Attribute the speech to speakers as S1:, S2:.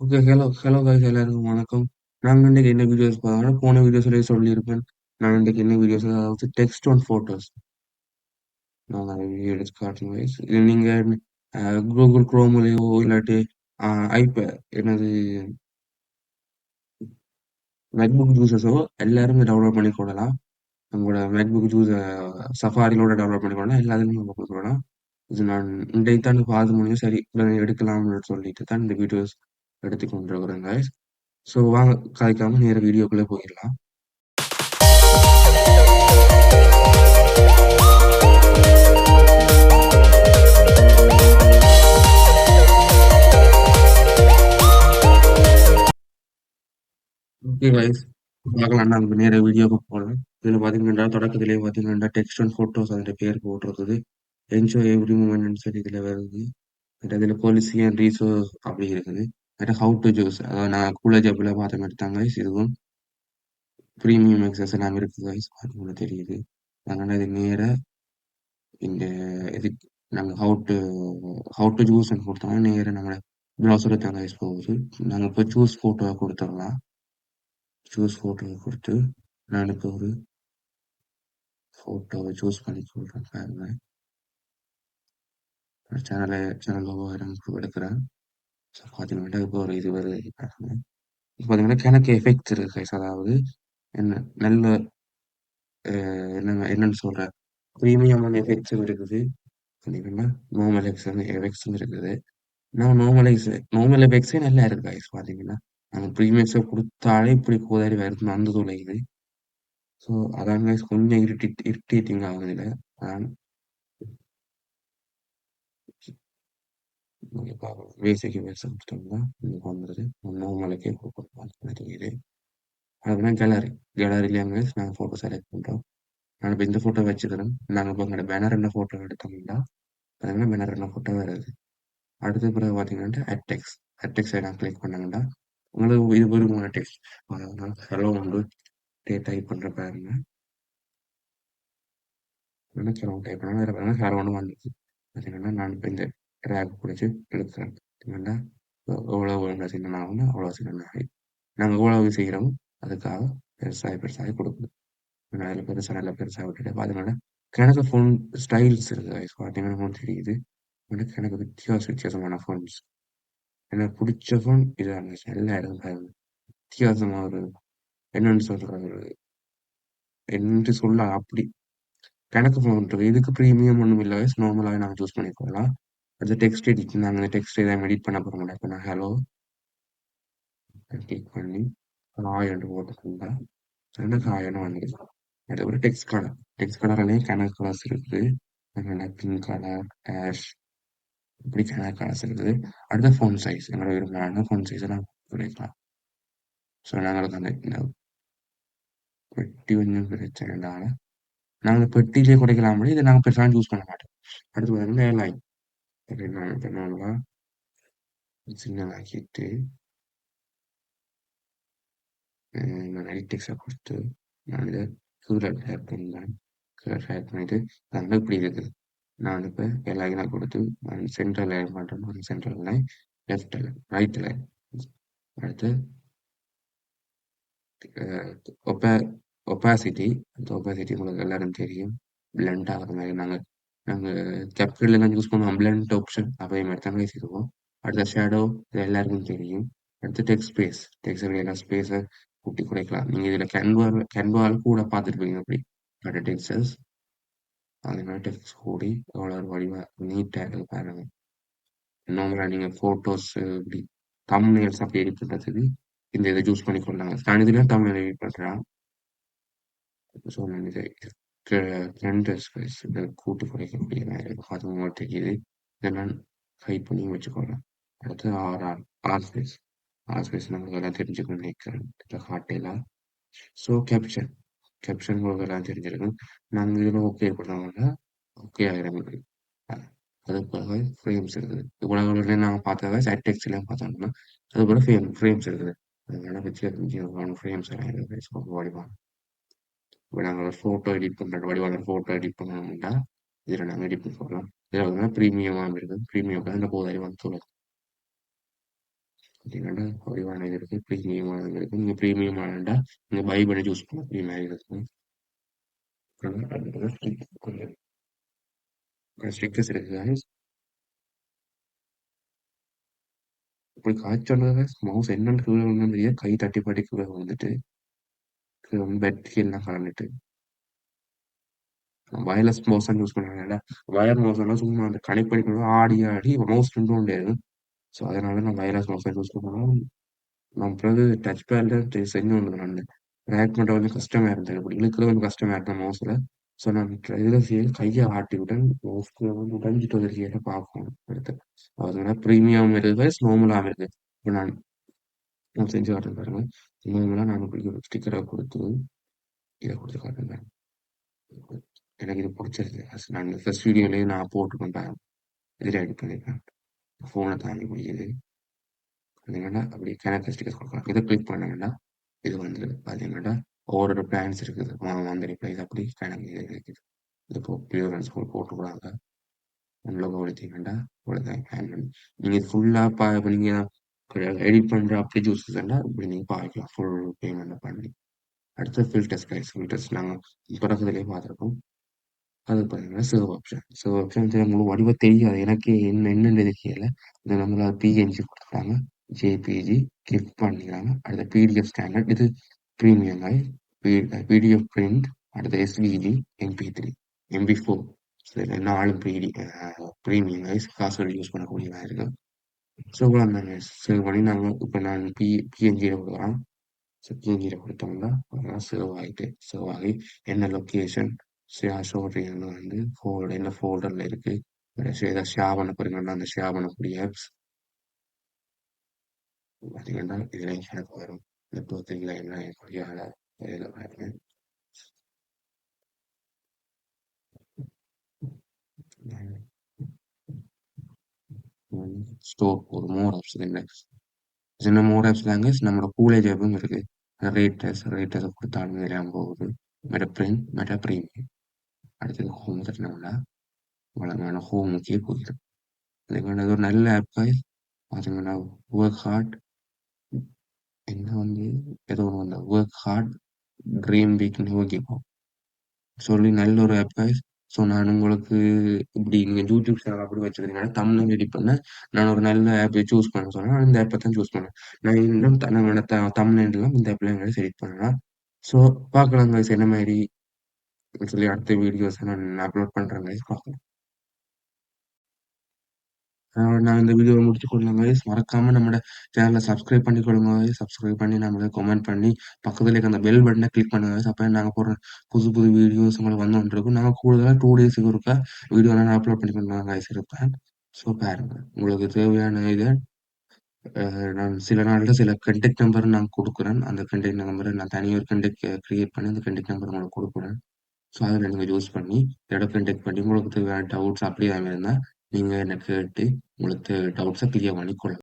S1: Okay. Hello hello guys எல்லாருக்கும் வணக்கம். நாங்க இன்னைக்கு என்ன வீடியோஸ் பார்த்தோம்னா, போன வீடியோஸ்லயே சொல்லியிருப்பேன். நான் இன்னைக்கு என்ன வீடியோஸ் அதாவது டெக்ஸ்ட் ஆன் ஃபோட்டோஸ். நான் நிறைய வீடியோ எடுத்து காட்டுறேன் guys. இது நீங்க கூகுள் குரோம்லயோ இல்லாட்டி ஐபே என்னது மேக்புக் யூசர்ஸோ எல்லாருமே டவுன்லோட் பண்ணி கொள்ளலாம். உங்களோட மேக்புக் சஃபாரிலோட டவுன்லோட் பண்ணி கொள்ளலாம். எல்லாத்துலையும் டவுன்லோட் பண்ணி கொள்ளலாம். இது நான் இன்றைக்கு தான் பார்த்து முடியும். சரி உடனே எடுக்கலாம்னு சொல்லிட்டு தான் இந்த வீடியோஸ் எடுத்து கொண்டிருக்கிறேன் guys. ஸோ வாங்க கதைக்காம நேர வீடியோக்குள்ளே போயிடலாம். ஓகே கைஸ், பார்க்கலாம். நாங்கள் நேர வீடியோக்கு போகலாம். இதில் பார்த்தீங்கன்னா தொடக்கத்திலேயே பார்த்தீங்கன்னா டெக்ஸ்ட் அண்ட் ஃபோட்டோஸ் அதோட பேர் போட்டிருக்குது. என்ஜாய் எவ்ரி மூமெண்ட்னு சொல்லி இதில் வருது. இதில் பாலிசி அண்ட் ரீசோர்ஸ் அப்படி இருக்குது. ஹவு டு ஜூஸ் அதாவது நான் கூலேஜ் அப்பில் பார்த்த மாதிரி தான் கைஸ் இதுவும் ப்ரீமியம் எக்ஸஸ் எல்லாம் இருக்குது கைஸ். பார்த்தீங்கன்னா தெரியுது. அதனால் இது நேர இந்த இதுக்கு நாங்கள் ஹவு டு ஜூஸ்ன்னு கொடுத்தோம்னா நேர நம்ம ப்ரௌசரை தான் கைஸ் போகுது. நாங்கள் இப்போ சூஸ் ஃபோட்டோவை கொடுத்துடலாம். சூஸ் ஃபோட்டோவை கொடுத்து நான் இப்போ ஒரு ஃபோட்டோவை சூஸ் பண்ணி சொல்கிறேன் பாருங்க. சேனல் லோகோ எடுக்கிறேன். ஸோ பார்த்தீங்கன்னா இப்போ ஒரு இது வருது பாருங்க. இப்போ பார்த்தீங்கன்னா எனக்கு எஃபெக்ட்ஸ் இருக்கு கைஸ். அதாவது என்ன நல்ல என்னன்னு சொல்கிறேன், ப்ரீமியமான எஃபெக்ட்ஸும் இருக்குது. பார்த்தீங்கன்னா நார்மல் எஃபெக்ட்ஸும் இருக்குது. நான் நார்மல் எஃபெக்ட்ஸே நல்லா இருக்கு கைஸ். பார்த்தீங்கன்னா நாங்கள் ப்ரீமியம்ஸை கொடுத்தாலே இப்படி கோதாரி வருது அந்த தொலையுது. ஸோ அதான் கைஸ் கொஞ்சம் இரிட்டேட்டிங் ஆகுது இல்லை. அதான் பேசிக் எஃபெக்ட்ஸ் கொடுத்தோம்னா உங்களுக்கு வந்துடுது. நார்மலுக்கே கொடுக்கணும் தெரியுது. அதுனா கேலரியிலே நாங்கள் ஃபோட்டோ செலக்ட் பண்ணுறோம். நான் இப்போ இந்த ஃபோட்டோ வச்சுக்கிறேன். நாங்கள் இப்போ எங்களோட பேனர் என்ன ஃபோட்டோ எடுத்தோம்னா பார்த்தீங்கன்னா பேனர் என்ன ஃபோட்டோ வருது. அடுத்த பிறகு பார்த்தீங்கன்னா அட்டெக்ஸை நான் கிளிக் பண்ணாங்கன்னா உங்களுக்கு இது விரும்புகிற டெக்ஸ்ட் ஹலோ வந்து டைப் பண்ணுற பாருங்க. ஹலோ டைப் பண்ணால் அதில் பாருங்கள் ஹலோன்னு வந்துச்சு. பார்த்தீங்கன்னா நான் இப்போ இந்த ட்ராக் பிடிச்சி எடுக்கிறேன். பார்த்தீங்கன்னா எவ்வளோ வேணும் சின்னனாகும்னா அவ்வளோ சின்னனாகி நாங்கள் எவ்வளவு செய்கிறோமோ அதுக்காக பெருசாகி கொடுக்குது. நான் அதில் நல்ல பெருசாக விட்டுட்டு அதனால கணக்கு ஃபோன் ஸ்டைல்ஸ் இருக்குது guys. பார்த்தீங்கன்னா ஃபோன் தெரியுது. எனக்கு வித்தியாசமான ஃபோன்ஸ் எனக்கு பிடிச்ச ஃபோன் இதாக இருந்துச்சு. எல்லா இடம் பாருங்க வித்தியாசமாக ஒரு என்னன்னு சொல்கிறது என்று சொல்ல அப்படி கணக்கு ஃபோன் இருக்குது. இதுக்கு ப்ரீமியம் ஒன்றும் இல்லை guys. நார்மலாகவே நாங்கள் சூஸ் பண்ணிக்கலாம். அது டெக்ஸ்ட் எடிட் நாங்கள் அந்த டெக்ஸ்ட் எதாவது எடிட் பண்ண போகிறோம். இப்போ நான் ஹலோ கிளிக் பண்ணி ஹாய் என்று போட்டுருந்தா எனக்கு ஹாய்னு வந்துடுது. அது ஒரு டெக்ஸ்ட் கலர்லேயும் கணக்கு கலர்ஸ் இருக்குது. பிங்க் கலர், ஆஷ் இப்படி கணக்கு கலர்ஸ் இருக்குது. அடுத்த ஃபோன் சைஸ் எங்களோட விரும்பின ஃபோன் சைஸை நான் குறைக்கலாம். ஸோ நாங்களுக்கு அந்த இந்த பெட்டி கொஞ்சம் பிரச்சனைனால நாங்கள் பெட்டியிலே குறைக்கலாம். இதை நாங்கள் பெருசாக யூஸ் பண்ண மாட்டோம். அடுத்து பார்த்தீங்கன்னா ஏர்லைன் நான் பண்ணோம்னா சின்னதாக்கிட்டு நான் எடிட்டிக்ஸை கொடுத்து நான் இதை கீழே ட்ராக் பண்ணேன். கீழே ட்ராக் பண்ணிட்டு அதெல்லாம் இப்படி இருக்குது. நான் இப்போ எல்லாத்தையும் கொடுத்து நான் சென்ட்ரல் லைன் பண்ணுறேன். Central line left line right line அடுத்து ஒப்பா ஒப்பாசிட்டி அந்த ஒப்பாசிட்டி உங்களுக்கு எல்லாரும் தெரியும். பிளண்ட் ஆகிற மாதிரி நாங்கள் கேப்கட்டில் தான் யூஸ் பண்ணுவோம். பிளண்ட் ஆப்ஷன் அதே மாதிரி தான் பேசிடுவோம். அடுத்த ஷேடோ இது எல்லாருக்கும் தெரியும். அடுத்து டெக்ஸ்ட் எல்லாம் ஸ்பேஸை கூட்டி குறைக்கலாம். நீங்கள் இதில் கேன்வால் கூட பார்த்துருப்பீங்க அப்படி அடுத்த டெக்ஸ்டர்ஸ் அதே மாதிரி டெக்ஸ்ட் கூடி எவ்வளோ ஒரு வடிவாக நீட்டாக இருக்குது பாருங்க. நார்மலாக நீங்கள் ஃபோட்டோஸ் இப்படி தம்ப்நெயில்ஸ் அப்படி எடிட் பண்ணுறதுக்கு இந்த இதை யூஸ் பண்ணி கொள்ளாங்க. நான் இதில் தம்ப்நெயில் எடிட் பண்ணுறேன். ஸோ நான் இதை ரெண்டு ஸ்பேஸ் இதை கூட்டி குறைக்கக்கூடிய அது உங்களுக்கு தெரியுது. இதெல்லாம் ஹைட் பண்ணி வச்சுக்கோங்க. அடுத்து ஆர் ஸ்பேஸ் நம்மளுக்கு எல்லாம் தெரிஞ்சுக்கணும்னு நினைக்கிறேன். இதில் காட்டையில் ஸோ கேப்ஷன் உங்களுக்கு எல்லாம் தெரிஞ்சிருக்கும். நாங்கள் இதில் ஓகே பண்ணோம்னா ஓகே ஆகிடும். அது போக ஃப்ரேம்ஸ் இருக்குது. இவ்வளோ நாங்கள் பார்த்ததை டெக்ஸ்ட்லாம் பார்த்தோம்னா அது போல ஃப்ரேம்ஸ் இருக்குது. அதனால வித்தியாசமான ஃப்ரேம்ஸ் எல்லாம் இருக்குது. வடிவான இப்போ நாங்கள் ஃபோட்டோ எடிட் பண்ணணும்னா இதில் நாங்கள் எடிட் பண்ணி இதில் வந்து ப்ரீமியமாக இருக்குது. ப்ரீமியம் இந்த போதாரி வந்து சொல்லுது. பார்த்தீங்கன்னா, குறைவான இது இருக்கு. பிரீமியமானது இருக்கு. நீங்க பிரீமியம் வேணும்னா, நீங்க பை பண்ணி சூஸ் பண்ணக்கூடிய மாரி இருக்கும். அப்புறம் அடுத்தது கொஞ்சம் ஸ்டிக்கர்ஸ் இருக்கு guys. இப்படி காய்ச்சல் மவுஸ் என்னன்னு கீழ விழுந்ததுன்னு தெரியாது. கை தட்டிப்பாட்டி கீழ விழுந்துட்டு, பெட் கீழலாம் கழண்டுட்டு. வயர்லெஸ் மவுஸ் தான் யூஸ் பண்ணுவேன்ல. வயர் மவுஸ்லாம் சும்மா அந்த கனெக்ட் பண்ணிக்கணும் ஆடி ஆடி மவுஸ் நின்றுண்டே இருக்கும். ஸோ அதனால நான் வயர்லெஸ் மவுஸ் தான் யூஸ் பண்ணுவேன். நான் பிறகு டச் பேட்ல செஞ்சு கொண்டு நான் ட்ராக் பண்ணுறது கொஞ்சம் கஷ்டமா இருந்தது. இப்படி இழுக்கிறது கொஞ்சம் கஷ்டமா இருந்தது மவுஸ்ல. ஸோ நான் இதில் செய்ய கையை ஆட்டி விட்டேன். மவுஸ்க்கு வந்து உடஞ்சிட்டு வந்து பார்க்கணும் அடுத்து. அதனால ப்ரீமியம் இருக்கு, நார்மலாகவும் இருக்கு. இப்போ நான் செஞ்சு காட்டுறேன் பாருங்க. நார்மலாக நான் இப்படி ஒரு ஸ்டிக்கரை கொடுத்து இதை கொடுத்து காட்டுறேன். எனக்கு இது பிடிச்சிருக்கு. நான் ஃபர்ஸ்ட் வீடியோலேயே நான் போட்டுக்கொண்டேன் பாருங்க. இதில் எடிட் பண்ணியிருக்கேன். ஃபோனை தாண்டி முடியுது. பார்த்தீங்கன்னா அப்படி கனெக்ட் ஸ்டிக்கர்ஸ் கொடுக்கலாம். இதை கிளிக் பண்ணீங்கன்னா இது வந்து பார்த்தீங்கன்னா ஓரோட பிளான்ஸ் இருக்குது. மந்த்லி ப்ரைஸ் அப்படி கணக்கு இது இருக்குது. இது இப்போ பியூரன்ஸ் போட்டுக்கூடாங்க. லோகோ கொடுத்தீங்கன்னா இவ்வளோதான் பிளான் பண்ணி நீங்கள் இது ஃபுல்லாக இப்போ நீங்கள் எடிட் பண்ணுற அப்படி சூஸ் பண்ணால் இப்படி நீங்கள் பார்க்கலாம் ஃபுல் பேமெண்ட் பண்ணி. அடுத்து ஃபில்டர்ஸ் கைஸ். ஃபில்டர்ஸ் நாங்கள் தொடக்கத்துலேயே பார்த்துருக்கோம். அது பார்த்தீங்கன்னா சர்வ் ஆப்ஷன். சர்வ் ஆப்ஷன் உங்களுக்கு வடிவம் தெரியாது. எனக்கு என்னன்னு தெரியல. இது நம்மள பிஎன்ஜி கொடுத்துருக்காங்க. ஜேபிஜி கிளிக் பண்ணிக்கிறாங்க. அடுத்து பிடிஎஃப் ஸ்டாண்டர்ட் இது ப்ரீமியம் பிடிஎஃப் பிரிண்ட் அடுத்து எஸ்விஜி எம்பி3 எம்பி4 சரி நாலும் ப்ரீமியம் கைஸ் காசு யூஸ் பண்ணக்கூடிய மாதிரி இருக்கு. ஸோ அந்த சேவ் பண்ணி நாங்கள் இப்போ நான் பிஎன்ஜியில் கொடுக்குறோம். ஸோ பிஎன்ஜியில் கொடுத்தோம்னா சேவ் ஆகிட்டு சேவ் ஆகி என்ன லொக்கேஷன் ஷோட்ரின்னு வந்து என்ன ஃபோல்டரில் இருக்குது ஏதாவது ஷேர் பண்ண போறீங்கன்னா அந்த ஷேர் பண்ணக்கூடிய ஆப்ஸ் பார்த்தீங்கன்னா இதில் எனக்கு வரும். இந்த பொறுத்தவரையில் என்ன என்னுடைய இதில் பாருங்க. ஸ்டோர் ஒரு மோர் ஆப்ஸ் என்ன சின்ன மோர் ஆப்ஸ் தாங்க நம்மளோட கூலேஜ் ஆப்பும் இருக்கு. ரேட்டர்ஸ் கொடுத்தாலும் தெரியாமல் போகுது. மெட்ட பிரிண்ட் மெட்ட ப்ரீமியம் அடுத்தது ஹோம் தட்டினோம்னா வளமான ஹோமுக்கே போயிடும். அதுக்கான ஒரு நல்ல ஆப் கைஸ். பார்த்தீங்கன்னா ஒர்க் ஹார்ட் என்ன வந்து ஏதோ ஒன்று வந்து work hard dream big never give up சொல்லி நல்ல ஒரு ஆப் கைஸ். ஸோ நான் உங்களுக்கு இப்படி நீங்கள் யூடியூப் சேனல் அப்படி வச்சிருந்தீங்கன்னா தமிழ் ரெடி பண்ண நான் ஒரு நல்ல ஆப்பை சூஸ் பண்ண சொன்னேன். இந்த ஆப்பை தான் சூஸ் பண்ணேன். நான் இன்னும் நம்மளோட தமிழ்லாம் இந்த ஆப்ல எங்களை செலக்ட் பண்ணலாம். ஸோ பார்க்கலாம் கைஸ் என்ன மாதிரி சொல்லி அடுத்த வீடியோஸை நான் அப்லோட் பண்ணுறேன் கைஸ் பார்க்கலாம். நான் இந்த வீடியோவை முடிச்சு கொள்ளலாம் கைஸ். மறக்காம நம்மளோட சேனலை சப்ஸ்கிரைப் பண்ணிக்கொள்ளுங்க கைஸ். சப்ஸ்கிரைப் பண்ணி நம்மளை கமெண்ட் பண்ணி பக்கத்துல இருக்க அந்த பெல் பட்டனை கிளிக் பண்ணுங்க கைஸ். அப்போ நாங்கள் போடுற புது புது வீடியோஸ் உங்களுக்கு வந்து கொண்டிருக்கும். நாங்கள் கூடுதலாக 2 டேஸுக்கு ஒருக்கா வீடியோ நான் அப்லோட் பண்ணி கொண்டு கைஸ் இருப்பேன். ஸோ பாருங்க உங்களுக்கு தேவையான இதை நான் சில நாளில் சில கண்டெக்ட் நம்பர் நான் கொடுக்குறேன். அந்த கண்டெக்ட் நம்பரை நான் தனியாக ஒரு கண்டெக்ட் கிரியேட் பண்ணி அந்த கண்டெக்ட் நம்பர் உங்களுக்கு கொடுக்குறேன். ஸோ அதில் நீங்கள் யூஸ் பண்ணி இதோட கண்டெக்ட் பண்ணி உங்களுக்கு தேவையான டவுட்ஸ் அப்படி ஏதாவது இருந்தால் நீங்கள் என்னை கேட்டு உங்களுக்கு டவுட்ஸை கிளியர் பண்ணிக்கொள்ளலாம்.